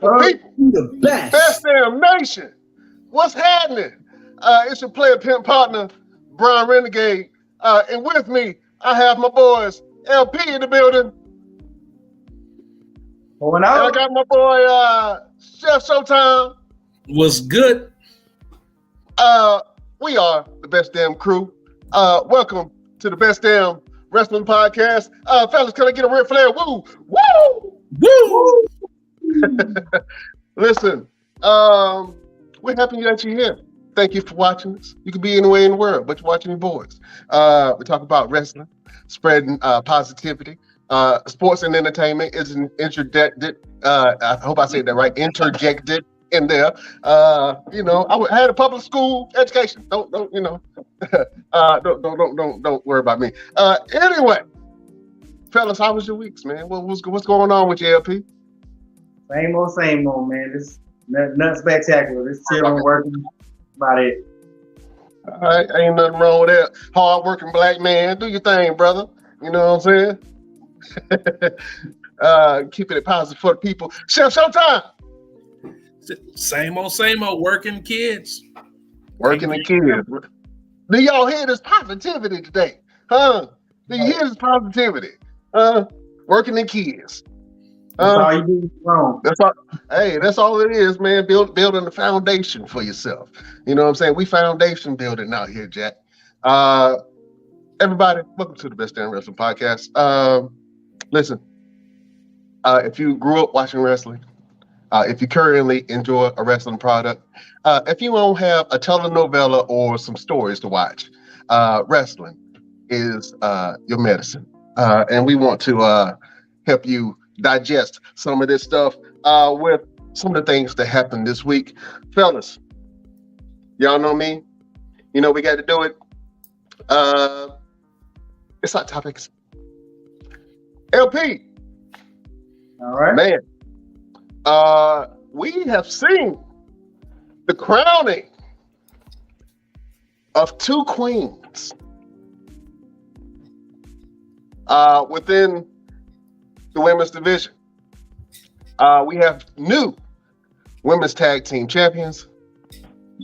beautiful people. The Best damn nation. What's happening? It's your player pimp partner, Brian Renegade. And with me, I have my boys, LP in the building. And I got my boy, Chef Showtime. What's good? We are the Best Damn Crew. Welcome to the Best Damn Wrestling Podcast. Fellas, can I get a red flag? Woo! Woo! Woo! Listen, we're happy that you're here. Thank you for watching us. You could be anywhere in the world, but you're watching your boys. We talk about wrestling, spreading positivity. Sports and entertainment is interjected. I hope I said that right. Interjected in there. I had a public school education. Don't worry about me. Anyway, fellas, how was your weeks, man? What's going on with you, LP? Same old, man. This nothing spectacular. This chilling, working. About it. All right, ain't nothing wrong with that. Hard-working black man, do your thing, brother. You know what I'm saying? Keeping it positive for the people. Chef Showtime. Same old, working kids. Working the kids. Do y'all hear this positivity today? Huh? Do you hear this positivity? Working the kids. That's all you do wrong. That's all it is, man. Building the foundation for yourself. You know what I'm saying? We foundation building out here, Jack. Everybody, welcome to the Best Damn Wrestling Podcast. Listen, if you grew up watching wrestling, if you currently enjoy a wrestling product, if you don't have a telenovela or some stories to watch, wrestling is your medicine. And we want to help you digest some of this stuff with some of the things that happened this week. Fellas, y'all know me. You know we got to do it. It's hot topics. LP. All right. Man, we have seen the crowning of two queens within the women's division. We have new women's tag team champions,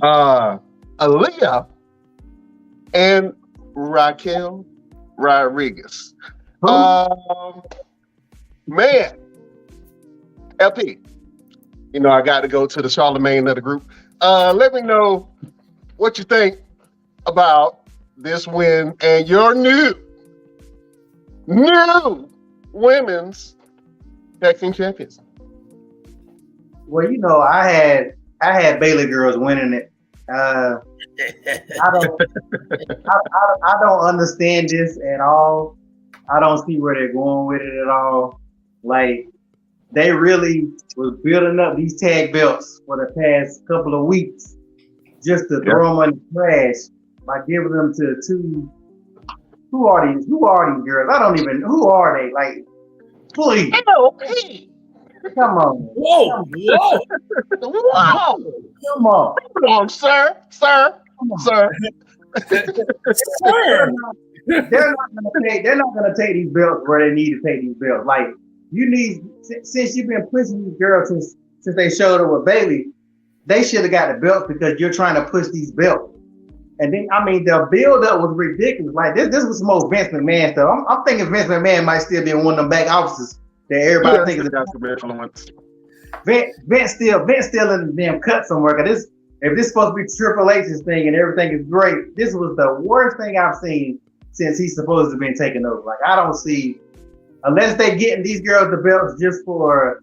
Aaliyah and Raquel Rodriguez. Man, LP, I got to go to the Charlemagne of the group. Let me know what you think about this win and your new women's tag team champions. Well, I had Bayley girls winning it. I don't understand this at all. I don't see where they're going with it at all. Like, they really was building up these tag belts for the past couple of weeks just to throw them in the trash by giving them to two. Who are these girls? I don't even. Who are they? Like, please. LP. Come on. Whoa. Come on, sir. They're not gonna take these belts where they need to take these belts. Like, since you've been pushing these girls since they showed up with Bayley, they should have got the belts because you're trying to push these belts. And then, the build-up was ridiculous. Like, this was some more Vince McMahon stuff. I'm thinking Vince McMahon might still be in one of them back offices that everybody thinks is some influence. Vince still in the damn cut somewhere. Cause if this is supposed to be Triple H's thing and everything is great, this was the worst thing I've seen since he's supposed to have been taken over. Like, I don't see, unless they getting these girls the belts just for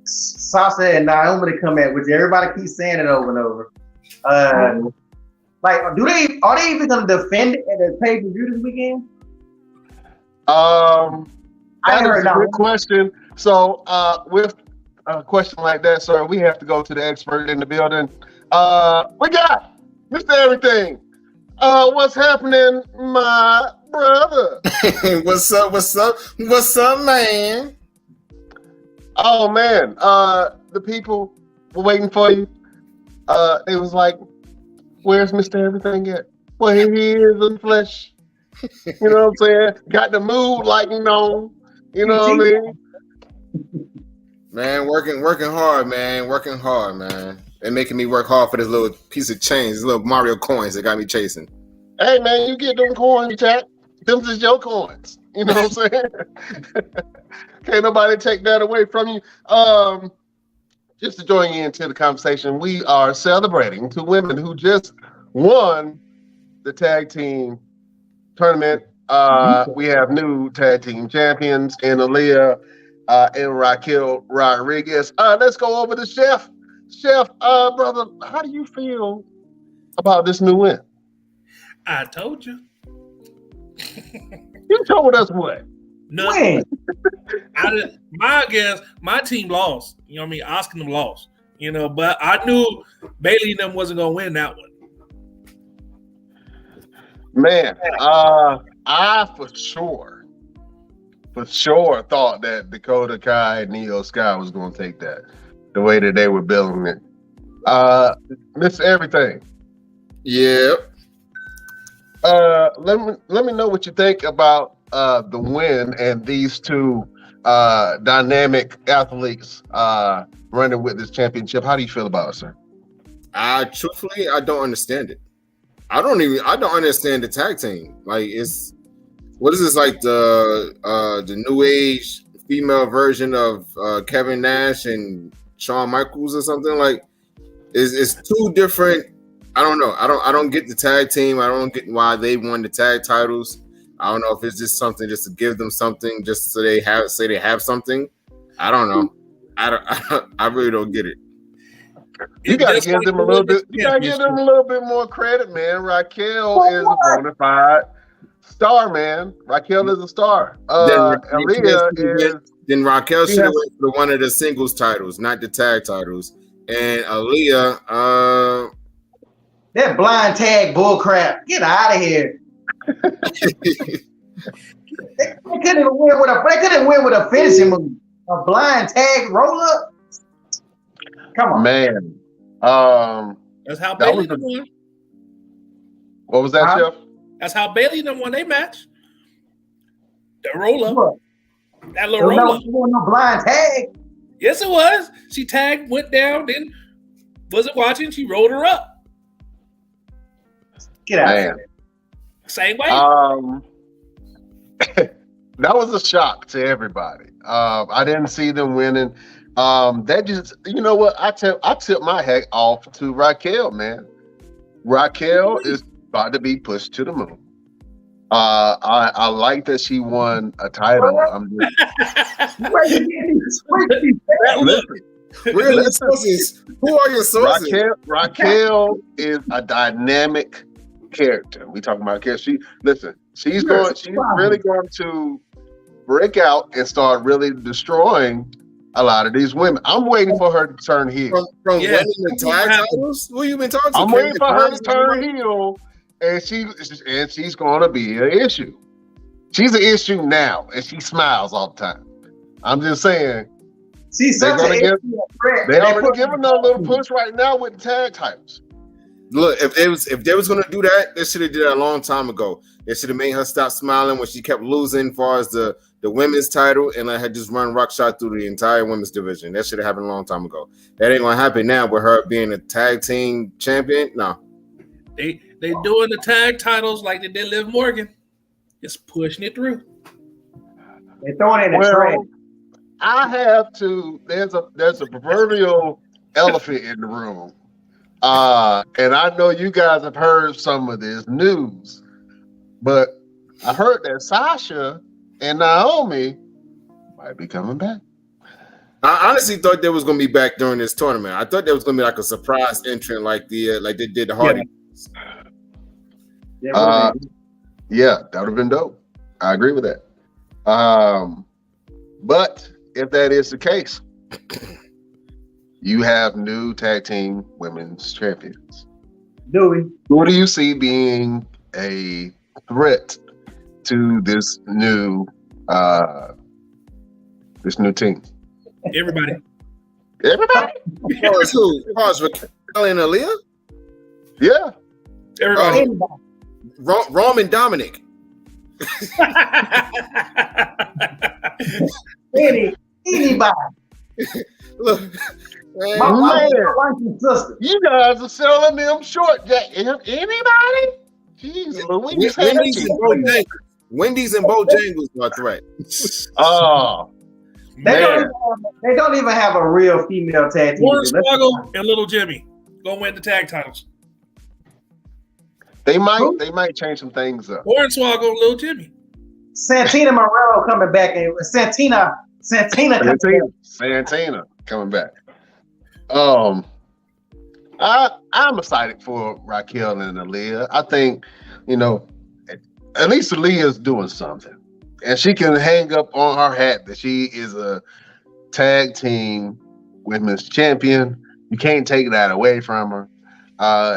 Sasha and Naomi to come at, which everybody keeps saying it over and over. Like, are they even gonna defend it at the pay-per-view this weekend? That is a good question. So, with a question like that, sir, we have to go to the expert in the building. We got Mr. Everything. What's happening, my brother? What's up, man? Oh, man. The people were waiting for you. It was like, where's Mr. Everything at? Well, here he is in the flesh. You know what I'm saying? Got the mood lighting on. You know what I mean? Man, working hard, man. Working hard, man. And making me work hard for this little piece of change, this little Mario coins that got me chasing. Hey man, you get them coins, Jack. Them is your coins. You know what I'm saying? Can't nobody take that away from you. Just to join you into the conversation, we are celebrating two women who just won the tag team tournament. We have new tag team champions in Aaliyah and Raquel Rodriguez. Let's go over to Chef. Chef, brother, how do you feel about this new win? I told you. You told us what? Nothing. My guess, my team lost. You know what I mean? Oscar them lost. You know, but I knew Bailey and them wasn't gonna win that one. Man, I for sure thought that Dakota Kai and Neo Sky was gonna take that. The way that they were building it. Miss Everything. Yeah. Let me know what you think about the win and these two dynamic athletes running with this championship. How do you feel about it, sir? Truthfully, I don't understand it. I don't understand the tag team. Like, what is this, like the new age female version of Kevin Nash and Shawn Michaels or something? Like, it's two different. I don't know. I don't get the tag team. I don't get why they won the tag titles. I don't know if it's just something just to give them something, just so they have something. I don't know. I really don't get it. You gotta give them a little bit. You gotta give them a little bit more credit, man. Raquel is a bona fide star, man. Raquel is a star. Then Raquel should have went for one of the singles titles, not the tag titles. And Aaliyah, that blind tag bullcrap. Get out of here. They couldn't win with a finishing move. A blind tag roll up. Come on, man. That's how Bailey won. What was that, Chef? That's how Bailey won their match. The roll up. What? That little roll up. No blind tag. Yes, it was. She tagged, went down, then wasn't watching. She rolled her up. Get out of here. Same way. That was a shock to everybody. I didn't see them winning. That just, you know what? I tip my hat off to Raquel, man. Raquel is about to be pushed to the moon. I like that she won a title. Sources? Who are your sources? Raquel is a dynamic character. We talking about character. She's really going to break out and start really destroying a lot of these women. I'm waiting for her to turn heel. From winning the tag titles? Who you been talking to? I'm waiting for her to turn heel, and she's going to be an issue. She's an issue now, and she smiles all the time. I'm just saying. She's they already giving her a little push right now with the tag titles. Look, if they was gonna do that, they should have did that a long time ago. They should have made her stop smiling when she kept losing as far as the women's title, and let her just run rockshot through the entire women's division. That should have happened a long time ago. That ain't gonna happen now with her being a tag team champion. No. They doing the tag titles like they did Liv Morgan. Just pushing it through. They're throwing it in the trash. I have to. There's a proverbial elephant in the room. And I know you guys have heard some of this news, but I heard that Sasha and Naomi might be coming back. I honestly thought they was gonna be back during this tournament. I thought there was gonna be like a surprise entrant, like they did the Hardy. Yeah, that would have been dope. I agree with that. But if that is the case, you have new tag team women's champions. Do we? Who do you see being a threat to this new team? Everybody. Who? Raquel and Aaliyah? Yeah. Everybody. Roman Dominic. Anybody. Look, man, My wife Man. and sister. You guys are selling them short, Jack. Anybody? Jeez Louise. Wendy's and Bojangles are a threat. Oh, They man. don't even have a real female tag team. Hornswoggle and Little Jimmy gonna win the tag titles. They might change some things up. Hornswoggle and Little Jimmy. Santina Morello coming back, and Santina coming back. Santina coming back. I'm excited for Raquel and Aaliyah. I think, at least Aaliyah's doing something. And she can hang up on her hat that she is a tag team women's champion. You can't take that away from her.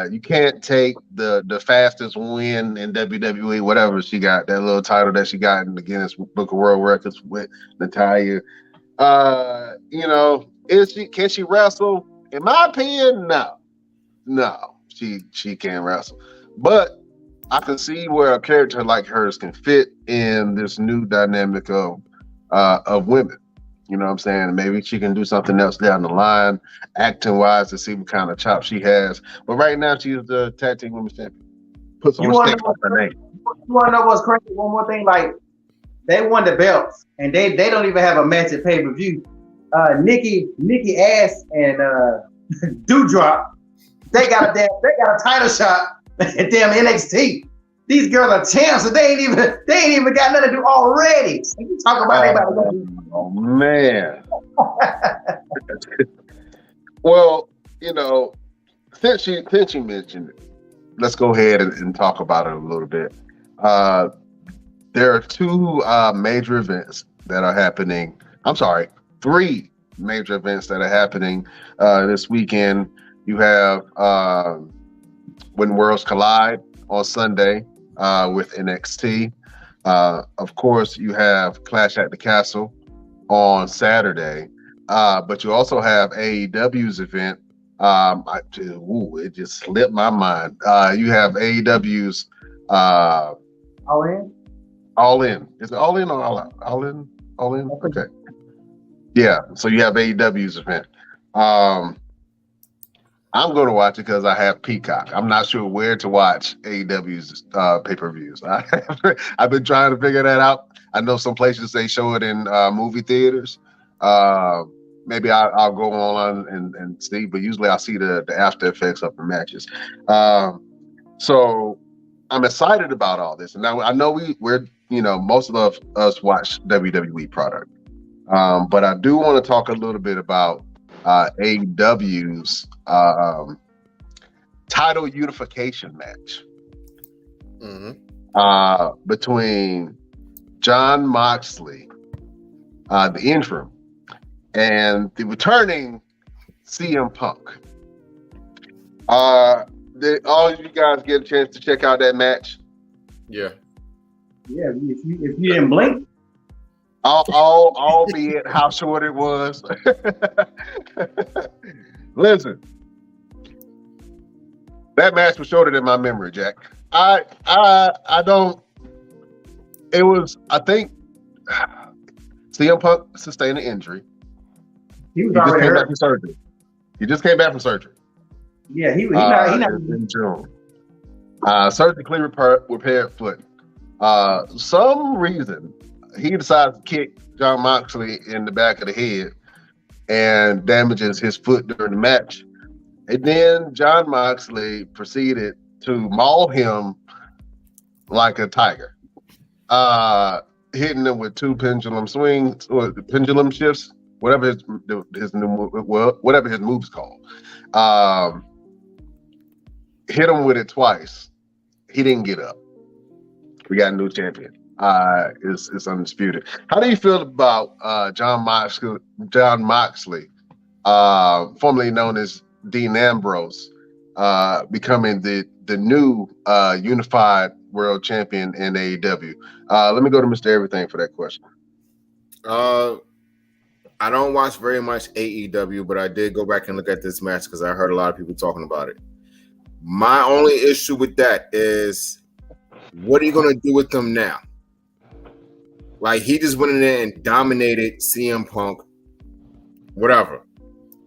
You can't take the fastest win in WWE, whatever she got, that little title that she got in the Guinness Book of World Records with Natalya. Can she wrestle? In my opinion, no, she can't wrestle. But I can see where a character like hers can fit in this new dynamic of women. You know what I'm saying? Maybe she can do something else down the line, acting wise, to see what kind of chop she has. But right now, she's the tag team women's champion. Put some respect on her name. You want to know what's crazy? One more thing, like they won the belts, and they don't even have a match at pay per view. Nikki Ass and Doudrop, they got a title shot at damn NXT. These girls are champs, so they ain't even got nothing to do already. And you talk about everybody. Oh man. Well, since you mentioned it, let's go ahead and talk about it a little bit. There are two major events that are happening. I'm sorry, three major events that are happening this weekend. You have When Worlds Collide on Sunday with NXT. Of course, you have Clash at the Castle on Saturday, but you also have AEW's event. It just slipped my mind. You have AEW's All in. All In. Is it All In or All Out? All In. All In. Okay. Yeah. So you have AEW's event. I'm going to watch it because I have Peacock. I'm not sure where to watch AEW's pay-per-views. I've been trying to figure that out. I know some places they show it in movie theaters. Maybe I'll go on and see, but usually I see the after effects of the matches. So I'm excited about all this. And now I know we're most of us watch WWE product, but I do want to talk a little bit about AEW's title unification match between Jon Moxley, the interim, and the returning CM Punk. Did all of you guys get a chance to check out that match? Yeah. Yeah, if you didn't blink. Albeit how short it was. Listen, that match was shorter than my memory, Jack. I think CM Punk sustained an injury. He was He just already came hurt. back from surgery. He just came back from surgery. Yeah, he not in June. Surgically repaired foot. Some reason he decides to kick Jon Moxley in the back of the head and damages his foot during the match. And then Jon Moxley proceeded to maul him like a tiger, hitting him with two pendulum swings or pendulum shifts, whatever his move's called. Hit him with it twice. He didn't get up. We got a new champion. It's undisputed. How do you feel about Jon Moxley, formerly known as Dean Ambrose, becoming the new unified world champion in AEW? Let me go to Mr. Everything for that question. I don't watch very much AEW, but I did go back and look at this match because I heard a lot of people talking about it. My only issue with that is, what are you going to do with them now? Like, he just went in there and dominated CM Punk. whatever.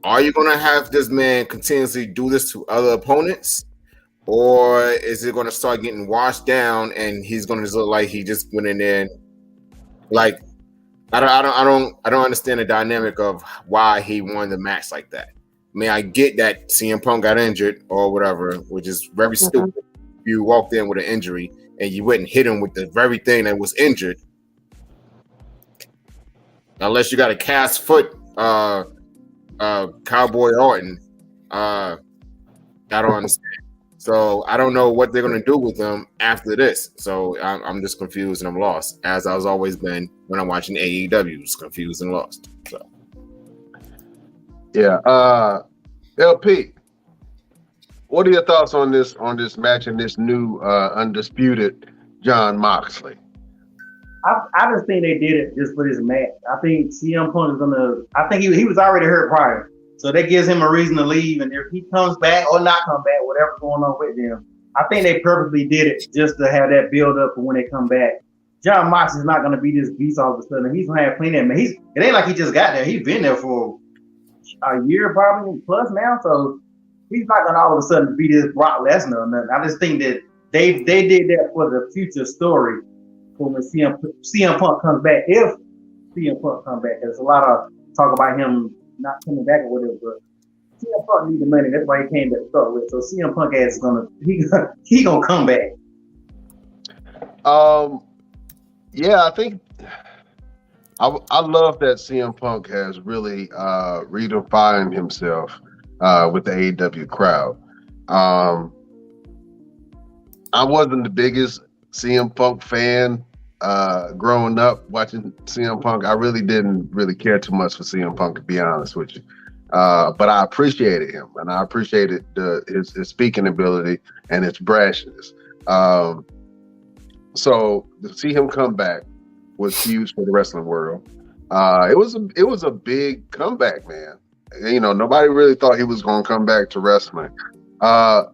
Are you going to have this man continuously do this to other opponents, or is it going to start getting washed down and he's going to just look like he just went in there? And, like, I don't understand the dynamic of why he won the match like that. I mean, I get that CM Punk got injured or whatever, which is very stupid. You walked in with an injury and you wouldn't hit him with the very thing that was injured, unless you got a cast foot. Cowboy Orton, I don't understand. So I don't know what they're going to do with them after this. So I'm just confused and I'm lost, as I've always been when I'm watching AEW. Just confused and lost. So yeah, LP, what are your thoughts on this match and this new undisputed Jon Moxley? I just think they did it just for this match. I think CM Punk is gonna. I think he was already hurt prior, so that gives him a reason to leave. And if he comes back or not come back, whatever's going on with them, I think they purposely did it just to have that build up for when they come back. Jon Moxley's not gonna be this beast all of a sudden. He's gonna have plenty of. It ain't like he just got there. He's been there for a year probably plus now, so he's not gonna all of a sudden be this Brock Lesnar or nothing. I just think that they did that for the future story. When CM Punk comes back, if CM Punk comes back, there's a lot of talk about him not coming back or whatever. But CM Punk needs the money. That's why he came back to start with. So CM Punk is gonna come back. Yeah, I think I love that CM Punk has really redefined himself with the AEW crowd. I wasn't the biggest CM Punk fan growing up watching CM Punk. I really didn't care too much for CM Punk, to be honest with you. But I appreciated him, and I appreciated his speaking ability and his brashness. So to see him come back was huge for the wrestling world. It was a big comeback, man. You know, nobody really thought he was going to come back to wrestling.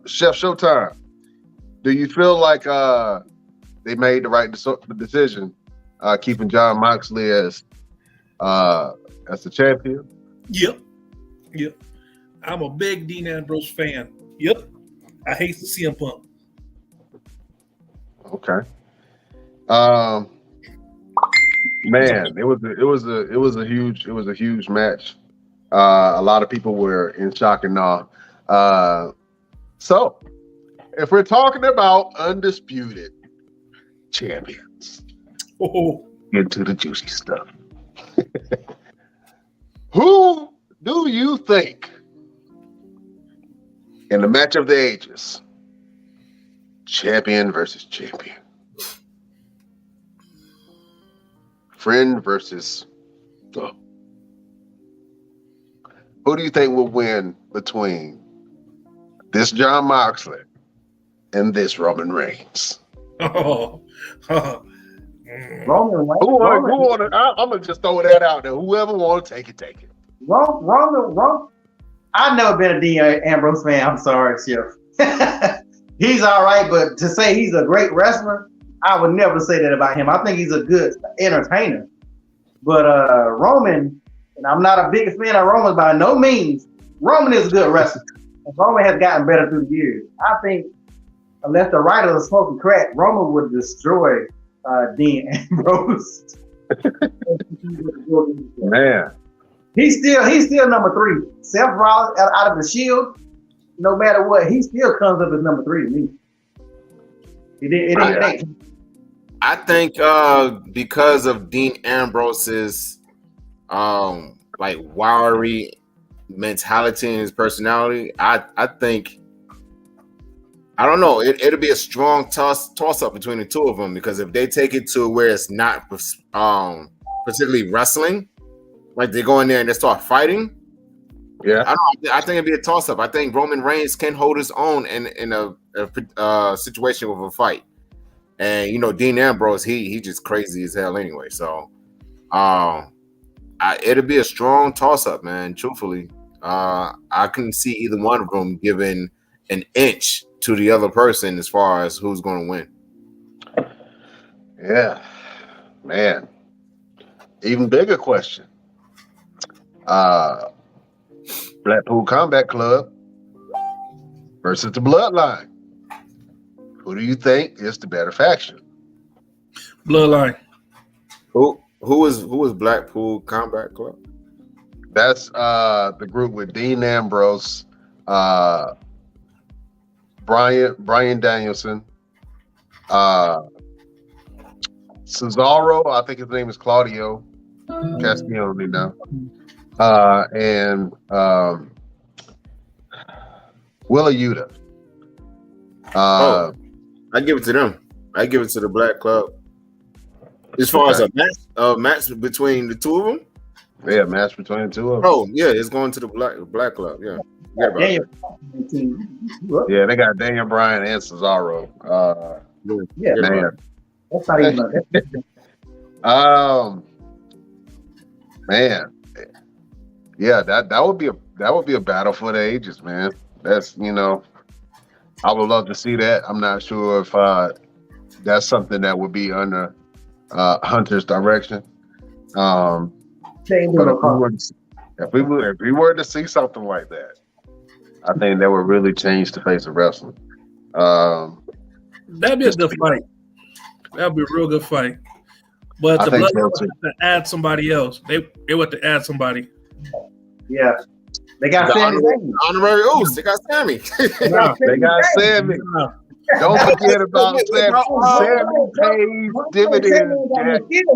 Chef Showtime, do you feel like they made the right decision, keeping Jon Moxley as the champion? Yep. I'm a big Dean Ambrose fan. Yep. I hate to see him Punk. Okay. Man, it was a huge match. A lot of people were in shock and awe. So, if we're talking about undisputed champions, into the juicy stuff. Who do you think in the match of the ages, champion versus champion, friend versus foe, who do you think will win between this Jon Moxley and this Roman Reigns? Roman Reigns. I'm gonna just throw that out there. Whoever want to take it. Roman. I've never been a Dean Ambrose fan. I'm sorry, Chef. He's all right, but to say he's a great wrestler, I would never say that about him. I think he's a good entertainer. But Roman, and I'm not a biggest fan of Roman by no means. Roman is a good wrestler. And Roman has gotten better through the years. I think unless the writers are smoking crack, Roman would destroy Dean Ambrose. Man. He's still number 3. Seth Rollins out of the Shield, no matter what, he still comes up as number 3 to me. It ain't. I think because of Dean Ambrose's like wiry mentality and his personality, I think, I don't know, it'll be a strong toss up between the two of them, because if they take it to where it's not particularly wrestling, like they go in there and they start fighting, I think it'd be a toss up. I think Roman Reigns can hold his own in a situation with a fight. And you know, Dean Ambrose, he just crazy as hell anyway. So it'll be a strong toss up, man. Truthfully, I couldn't see either one of them giving an inch to the other person as far as who's going to win. Yeah, man. Even bigger question. Blackpool Combat Club versus the Bloodline. Who do you think is the better faction? Bloodline. Who is Blackpool Combat Club? That's the group with Dean Ambrose, Brian Danielson, Cesaro, I think his name is Claudio Castiglione now, and Willa Yuta. I give it to them. I give it to the Black Club. As far as a match between the two of them? Yeah, match between the two of them. Oh, yeah, it's going to the Black Club. Yeah. Yeah, they got Daniel Bryan and Cesaro. yeah, Man. that's not even. Man, yeah, that would be a battle for the ages, man. That's I would love to see that. I'm not sure if that's something that would be under Hunter's direction. But if we were to see something like that, I think that would really change the face of wrestling. That'd be a good fight. That'd be a real good fight. But the Bloodline so have to add somebody else. They want to add somebody. Yeah, they got Sammy. Honorary Oos. They got Sammy. They got Sammy. Don't forget about Sammy. Sammy pays dividends.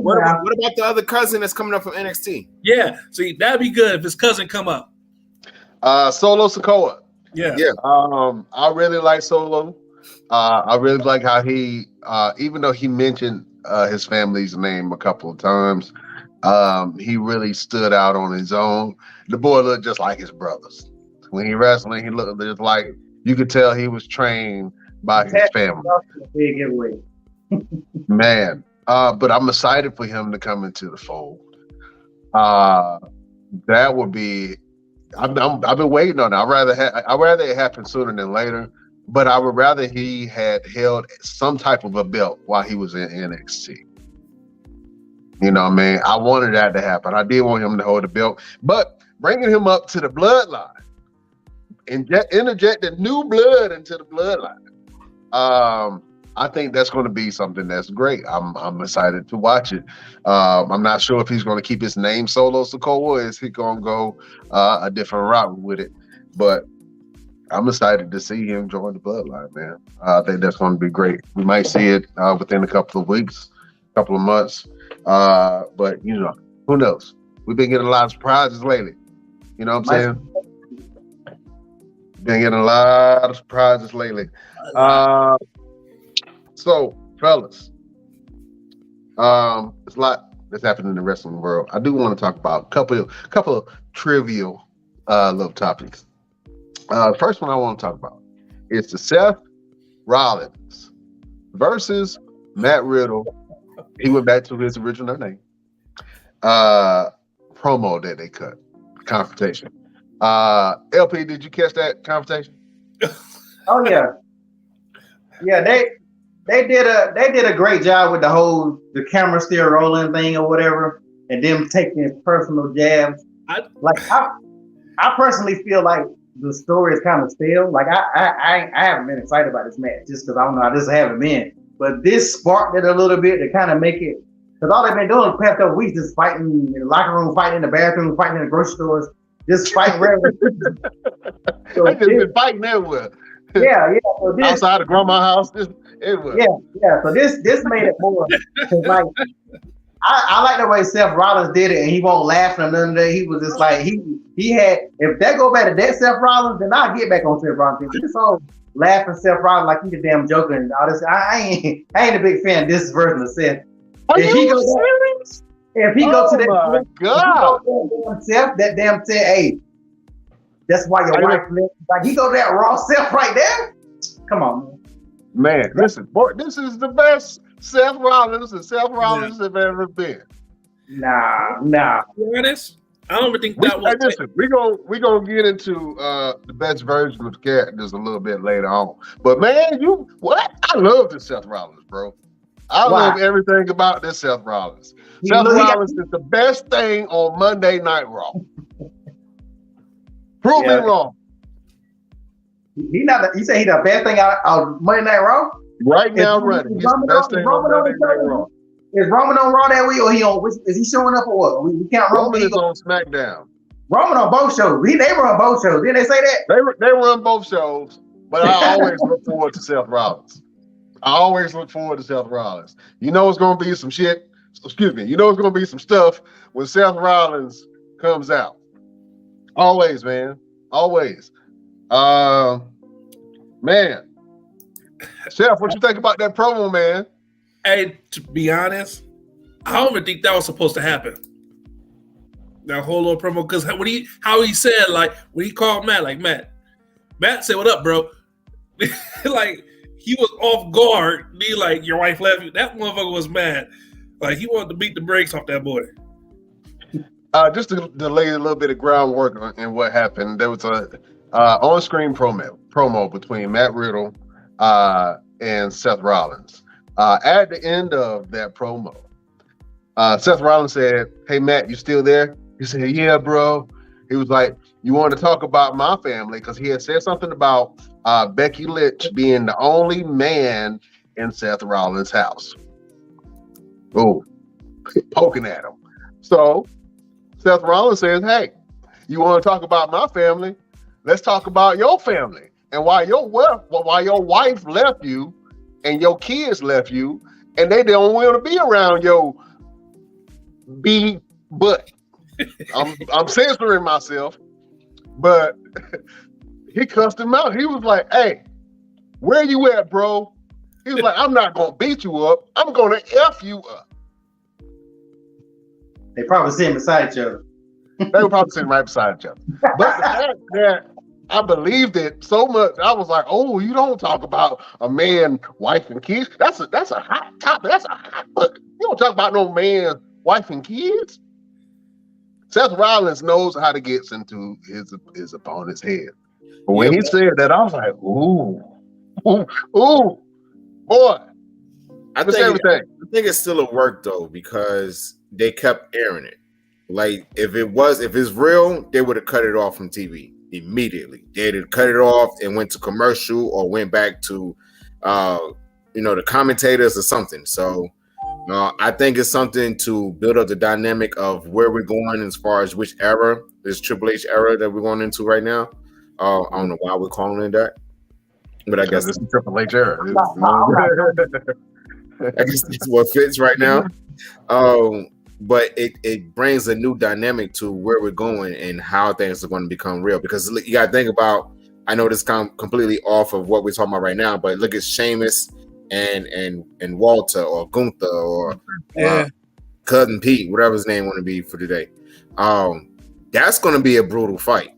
What about the other cousin that's coming up from NXT? Yeah, see, that'd be good if his cousin come up. Solo Sikoa. Yeah. I really like Solo. I really like how he, even though he mentioned his family's name a couple of times, he really stood out on his own. The boy looked just like his brothers. When he wrestling, he looked just like, you could tell he was trained by his family. Big giveaway. Man, but I'm excited for him to come into the fold. That would be. I've been waiting on it. I'd rather it happen sooner than later. But I would rather he had held some type of a belt while he was in NXT. I wanted that to happen. I did want him to hold the belt, but bringing him up to the Bloodline and interjecting new blood into the Bloodline. I think that's going to be something that's great. I'm excited to watch it. I'm not sure if he's going to keep his name Solo Sikoa or is he going to go a different route with it. But I'm excited to see him join the Bloodline, man. I think that's going to be great. We might see it within a couple of weeks, couple of months. But, who knows? We've been getting a lot of surprises lately. You know what I'm saying? Been getting a lot of surprises lately. So, fellas, there's a lot that's happening in the wrestling world. I do want to talk about a couple of trivial little topics. The first one I want to talk about is the Seth Rollins versus Matt Riddle. He went back to his original name. Promo that they cut, confrontation. LP, did you catch that confrontation? Oh yeah, they did a great job with the camera still rolling thing or whatever, and them taking his personal jabs. I personally feel like the story is kind of stale. Like I haven't been excited about this match just because I don't know. I just haven't been. But this sparked it a little bit to kind of make it. Because all they've been doing the past couple weeks is fighting in the locker room, fighting in the bathroom, fighting in the grocery stores, just fighting wherever. So I just been fighting everywhere. Yeah. So outside of grandma's house, everywhere. Yeah. So this made it more. Like I like the way Seth Rollins did it, and he won't laugh or none of that. He was just like he had. If that go back to that Seth Rollins, then I'll get back on Seth Rollins. This whole laughing Seth Rollins like he's a damn joker and all this. I ain't a big fan of this version of Seth. If he goes to that, that damn Seth, hey, that's why your wife left. Like he goes that raw Seth right there. Come on, man. Listen, boy, this is the best Seth Rollins have ever been. Nah. To be honest, I don't even think that was. Listen, we gonna get into the best version of the characters a little bit later on. But man, I love this Seth Rollins, bro. I love everything about this Seth Rollins. Seth Rollins is the best thing on Monday Night Raw. Prove me wrong. He not. He said he the best thing out of Monday Night Raw. Right now, running. He's the best thing on Monday Night Raw. Is Roman on Raw that week, or he on? Is he showing up or what? We can't. Roman is on SmackDown. Roman on both shows. They run both shows. Didn't they say that? They run both shows, but I always look forward to Seth Rollins. You know it's gonna be some shit. Excuse me. You know it's gonna be some stuff when Seth Rollins comes out. Always, man. Always. Man. Chef, what you think about that promo, man? Hey, to be honest, I don't even think that was supposed to happen. That whole little promo, because how he said, like, when he called Matt, like, Matt said, "What up, bro?" Like, he was off guard. He like, "Your wife left you." That motherfucker was mad. Like, he wanted to beat the brakes off that boy. Just to lay a little bit of groundwork in what happened, there was a on-screen promo between Matt Riddle and Seth Rollins. At the end of that promo, Seth Rollins said, "Hey, Matt, you still there?" He said, "Yeah, bro." He was like, "You want to talk about my family?" Because he had said something about Becky Lynch being the only man in Seth Rollins' house. Oh, poking at him. So Seth Rollins says, "Hey, you want to talk about my family? Let's talk about your family and why your wife left you and your kids left you, and they don't want to be around your B butt." I'm censoring myself, but he cussed him out. He was like, "Hey, where you at, bro?" He was like, "I'm not gonna beat you up. I'm gonna F you up." They probably sitting beside each other. They were probably sitting right beside each other. But the fact that I believed it so much, I was like, "Oh, you don't talk about a man, wife, and kids. That's a hot topic. That's a hot book. You don't talk about no man, wife, and kids." Seth Rollins knows how to get into his opponent's head. But when he said that, I was like, ooh, boy. I think it's still a work though, because they kept airing it. Like if it's real, they would have cut it off from TV immediately. They'd have cut it off and went to commercial or went back to the commentators or something. So I think it's something to build up the dynamic of where we're going as far as which era, this Triple H era that we're going into right now. I don't know why we're calling it that, but I guess it's the Triple H era. I guess that's what fits right now. But it brings a new dynamic to where we're going and how things are going to become real. Because you got to think about, I know this is completely off of what we're talking about right now, but look at Sheamus and Walter or Gunther or Cousin Pete, whatever his name want to be for today. That's going to be a brutal fight.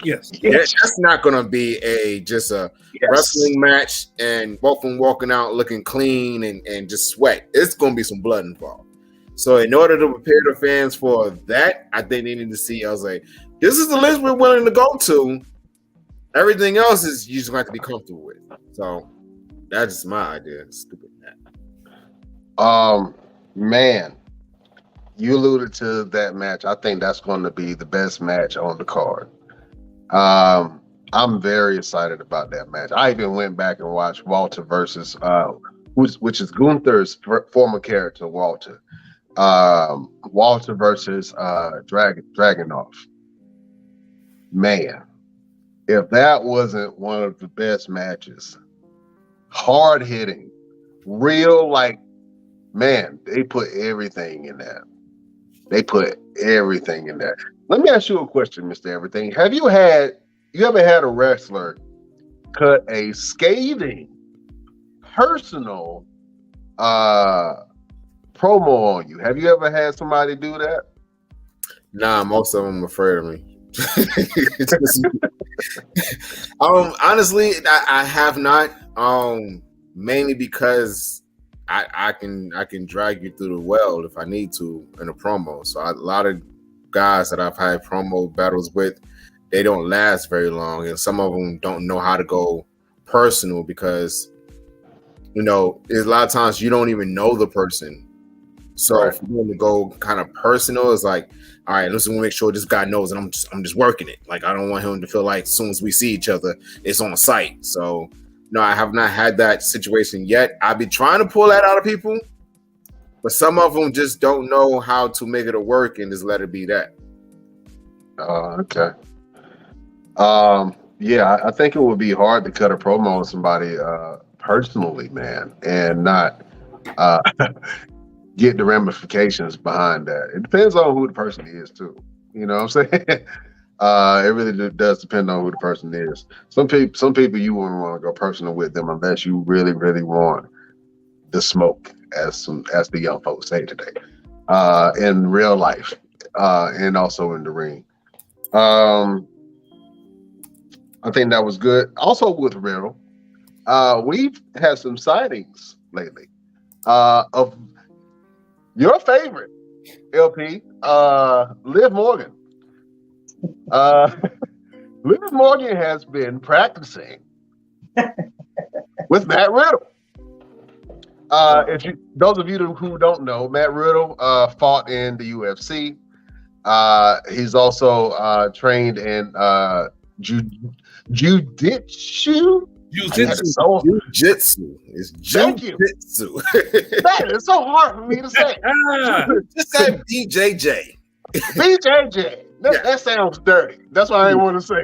Yes. That's not going to be just a wrestling match and both of them walking out looking clean and just sweat. It's going to be some blood involved. So in order to prepare the fans for that, I think they need to see, I was like, this is the list we're willing to go to. Everything else is you just going to have to be comfortable with. So that's just my idea. Stupid. Man, you alluded to that match. I think that's going to be the best match on the card. I'm very excited about that match. I even went back and watched Walter versus which is Gunther's former character, Walter. Walter versus Dragunov. Man, if that wasn't one of the best matches, hard hitting, real, like, man, they put everything in that. Let me ask you a question, Mr. Everything. Have you ever had a wrestler cut a scathing, personal promo on you? Have you ever had somebody do that? Nah, most of them are afraid of me. Honestly, I have not. Mainly because I can drag you through the well if I need to in a promo. So a lot of guys that I've had promo battles with, they don't last very long, and some of them don't know how to go personal because there's a lot of times you don't even know the person. So Right. for them to go kind of personal, it's like, all right, let's make sure this guy knows that I'm just working it. Like I don't want him to feel like as soon as we see each other, it's on sight. So no, I have not had that situation yet. I've been trying to pull that out of people, but some of them just don't know how to make it a work and just let it be that. Okay. Yeah, I think it would be hard to cut a promo on somebody personally, man, and not get the ramifications behind that. It depends on who the person is too. You know what I'm saying? It really does depend on who the person is. Some people you wouldn't want to go personal with them unless you really, really want the smoke, as the young folks say today, in real life, and also in the ring. I think that was good. Also with Riddle, we've had some sightings lately of your favorite LP, Liv Morgan. Liv Morgan has been practicing with Matt Riddle. Those of you who don't know, Matt Riddle fought in the UFC. He's also trained in jiu-jitsu. Jiu-jitsu. It's Thank you. jiu-jitsu. Man, it's so hard for me to say. Just say BJJ. BJJ. That sounds dirty. That's why I didn't want to say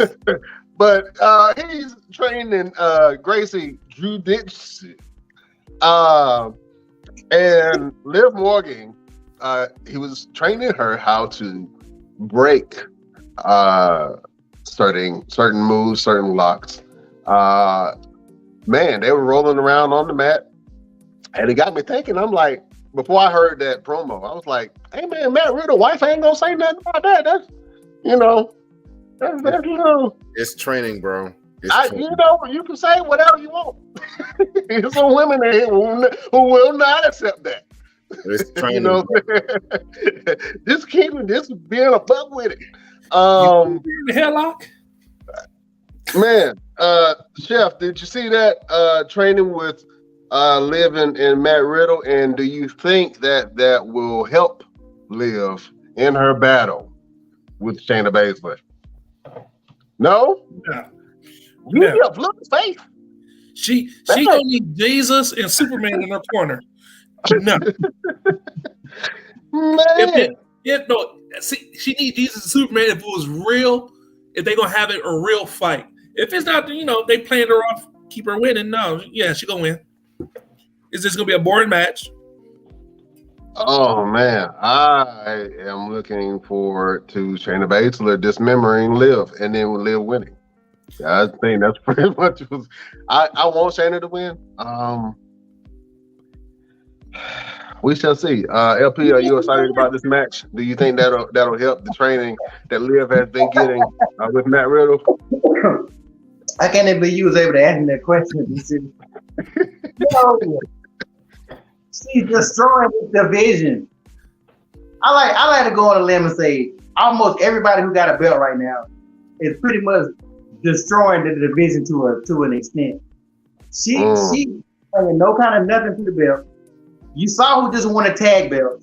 it. But he's trained in Gracie Jiu-Jitsu. And Liv Morgan, he was training her how to break certain moves, certain locks. Man, they were rolling around on the mat, and it got me thinking. I'm like, before I heard that promo, I was like, "Hey man, Matt Riddle wife ain't gonna say nothing about that. That's that's little." It's training, bro. You can say whatever you want. There's some women there who will not accept that. It's training. Just being a buck with it. The headlock? Man, Chef, did you see that training with Liv and Matt Riddle? And do you think that will help Liv in her battle with Shayna Baszler? No? You have look faith. She gonna need Jesus and Superman in her corner. No. Man. She needs Jesus and Superman if it was real, if they gonna have it a real fight. If it's not, they playing her off, keep her winning. No, yeah, she gonna win. Is this gonna be a boring match? Oh man, I am looking forward to Shayna Baszler dismembering Liv and then Liv winning. I think that's pretty much what I want Shayna to win. We shall see. LP, are you excited about this match? Do you think that'll help the training that Liv has been getting with Matt Riddle? I can't even believe you was able to answer that question. No. She's destroying the division. I like to go on a limb and say almost everybody who got a belt right now is pretty much destroying the division to an extent. She bringing no kind of nothing to the belt. You saw who just won a tag belt.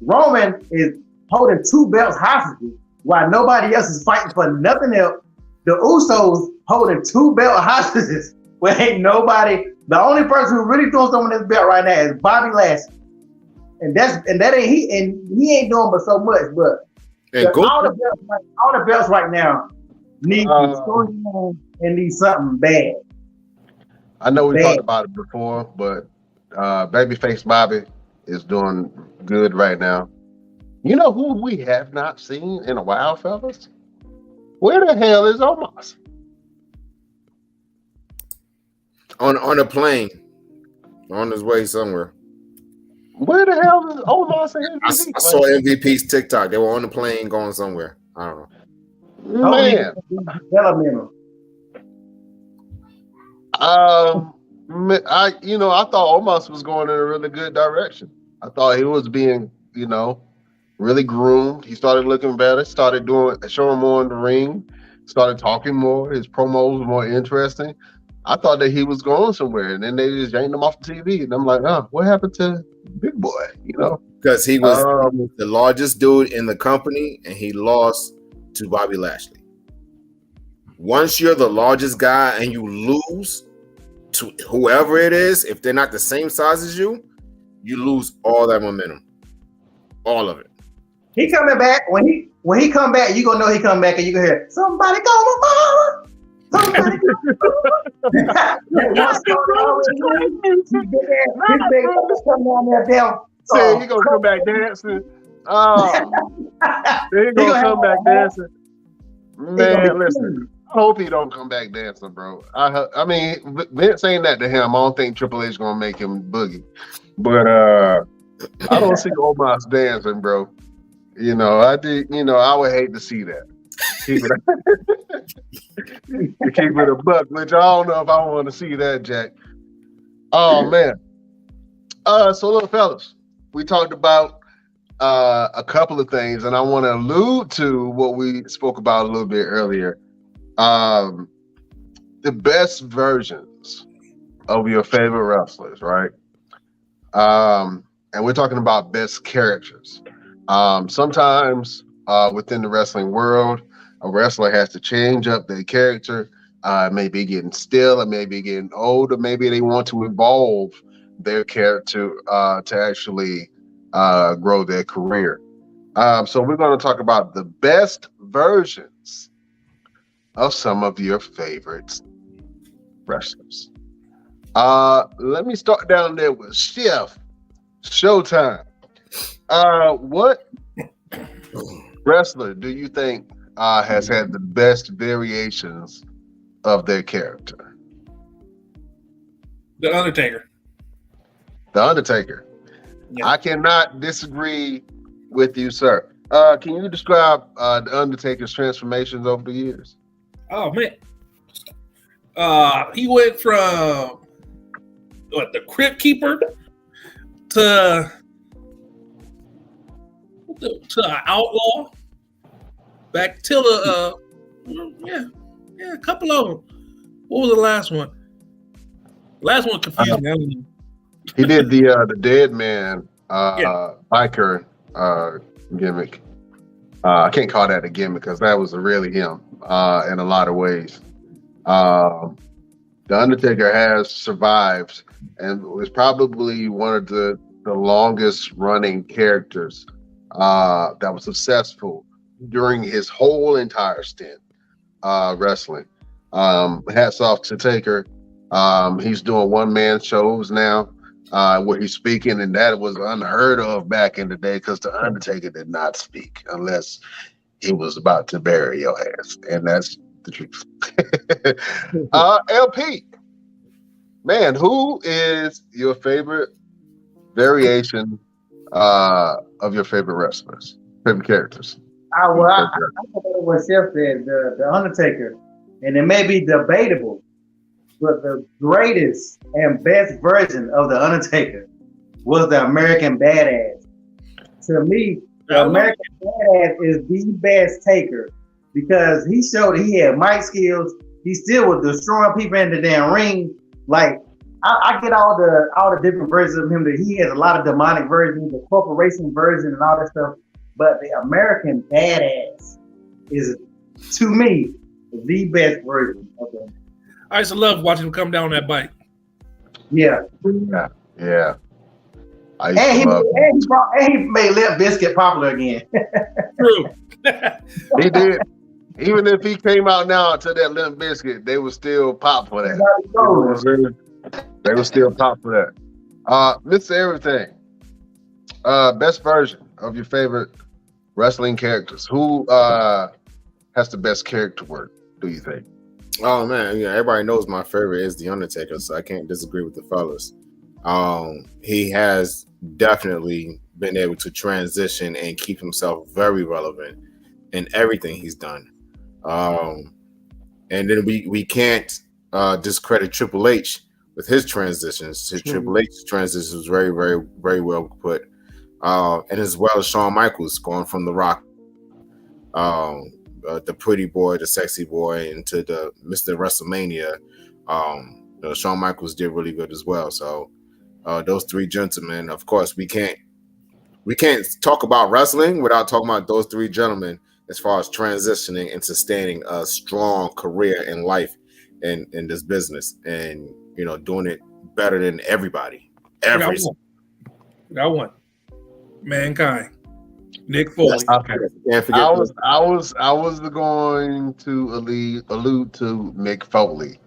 Roman is holding 2 belts hostage while nobody else is fighting for nothing else. The Usos holding 2 belt hostages where ain't nobody. The only person who really throwing someone this belt right now is Bobby Lashley, and that ain't he. And he ain't doing but so much. But all the belts right now need storyline and need something bad. I know we talked about it before, but babyface Bobby is doing good right now. You know who we have not seen in a while, fellas? Where the hell is Omos? On a plane, on his way somewhere. Where the hell is Omos? I saw MVP's TikTok. They were on the plane going somewhere. I don't know. Man. I thought Omos was going in a really good direction. I thought he was being, really groomed. He started looking better, showing more in the ring, started talking more. His promos were more interesting. I thought that he was going somewhere, and then they just yanked him off the TV, and I'm like, oh, what happened to Big Boy? You know, Because he was the largest dude in the company, and he lost to Bobby Lashley. Once you're the largest guy and you lose to whoever it is, if they're not the same size as you, you lose all that momentum, all of it. He coming back. When he come back, you gonna know he come back, and you gonna hear somebody gonna follow. Somebody Say he gonna come back dancing. Oh, he gonna come back dancing. Man, listen. I hope he don't come back dancing, bro. I mean, Vince saying that to him. I don't think Triple H gonna make him boogie, but I don't see Omos dancing, bro. You know, I did. You know, I would hate to see that. Keep it a buck, which I don't know if I want to see that, Jack. Oh man. So little fellas, we talked about a couple of things, and I want to allude to what we spoke about a little bit earlier. The best versions of your favorite wrestlers, right? And we're talking about best characters. Sometimes within the wrestling world, a wrestler has to change up their character. Maybe getting still, or maybe getting old, or maybe they want to evolve their character to actually grow their career. So we're going to talk about the best versions of some of your favorite wrestlers. Let me start down there with Chef Showtime. What wrestler do you think has had the best variations of their character? The Undertaker. The Undertaker. Yeah. I cannot disagree with you, sir. Can you describe the Undertaker's transformations over the years? Oh man, he went from the Crypt Keeper to an outlaw, back till a couple of them. What was the last one? Last one confused me. He did the Dead Man biker gimmick. I can't call that a gimmick because that was really him in a lot of ways. The Undertaker has survived and was probably one of the longest running characters that was successful during his whole entire stint wrestling. Hats off to Taker. He's doing one-man shows now where he's speaking, and that was unheard of back in the day because the Undertaker did not speak unless he was about to bury your ass, and that's the truth. LP, man, who is your favorite variation of your favorite wrestlers, favorite characters? I what Chef said, the Undertaker, and it may be debatable, but the greatest and best version of the Undertaker was the American Badass. To me, the American Badass is the best Taker because he showed he had mic skills. He still was destroying people in the damn ring. Like I get all the different versions of him. That he has a lot of demonic versions, the corporation version, and all that stuff. But the American Badass is, to me, the best version of him. I used to love watching him come down that bike. Yeah. He made Limp Bizkit popular again. True. He did. Even if he came out now to that Limp Bizkit, they would still pop for that. They would still pop for that. Mr. Everything, best version of your favorite wrestling characters. Who has the best character work, do you think? Oh man, yeah, everybody knows my favorite is The Undertaker, so I can't disagree with the fellas. He has definitely been able to transition and keep himself very relevant in everything he's done. And then we can't discredit Triple H with his transitions. Triple H's transitions was very, very, very well put. And as well as Shawn Michaels going from The Rock, the pretty boy, the sexy boy, into the Mr. WrestleMania, Shawn Michaels did really good as well. So those three gentlemen, of course, we can't talk about wrestling without talking about those three gentlemen as far as transitioning and sustaining a strong career in life in this business, and doing it better than everybody. Got one. Mankind. Nick Foley. Okay. Can't forget I was going to allude to Mick Foley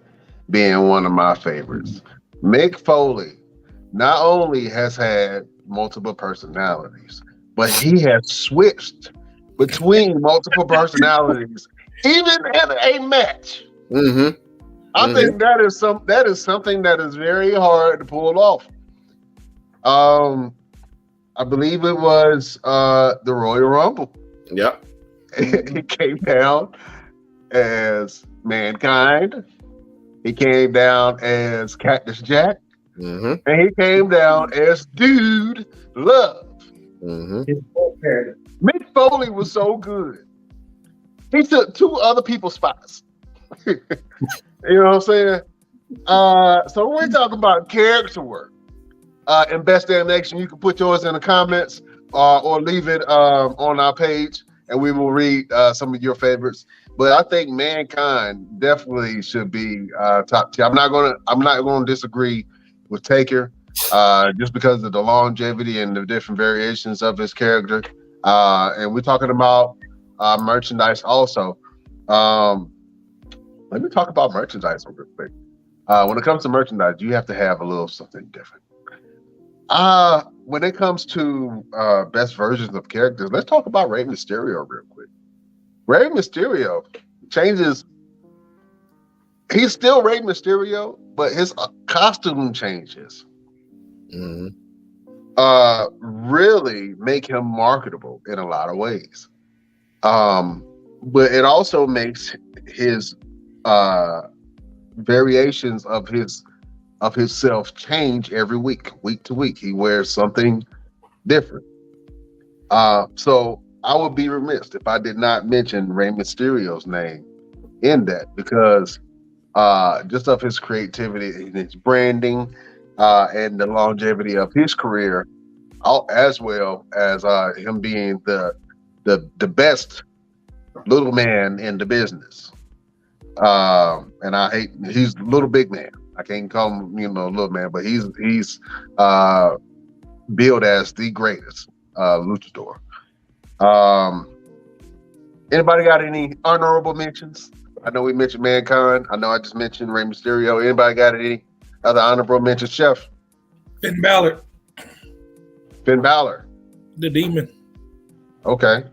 being one of my favorites. Mick Foley not only has had multiple personalities, but he has switched between multiple personalities, even in a match. Mm-hmm. I think that is something that is very hard to pull off. I believe it was the Royal Rumble. Yep. He came down as Mankind. He came down as Cactus Jack. Mm-hmm. And he came down as Dude Love. Mm-hmm. Mick Foley was so good. He took two other people's spots. You know what I'm saying? So when we're talking about character work and Best Damn Nation, you can put yours in the comments or leave it on our page, and we will read some of your favorites. But I think Mankind definitely should be top tier. I'm not gonna disagree with Taker just because of the longevity and the different variations of his character. And we're talking about merchandise also. Let me talk about merchandise real quick. When it comes to merchandise, you have to have a little something different. When it comes to best versions of characters, let's talk about Rey Mysterio real quick. Rey Mysterio changes. He's still Rey Mysterio, but his costume changes. Mm-hmm. Really make him marketable in a lot of ways. But it also makes his variations of himself change every week to week. He wears something different. So I would be remiss if I did not mention Rey Mysterio's name in that, because just of his creativity and his branding and the longevity of his career, as well as him being the best little man in the business. And he's little big man. I can't call him, little man, but he's billed as the greatest luchador. Anybody got any honorable mentions? I know we mentioned Mankind. I know I just mentioned Rey Mysterio. Anybody got any other honorable mentions, Chef? Finn Balor. The Demon. Okay.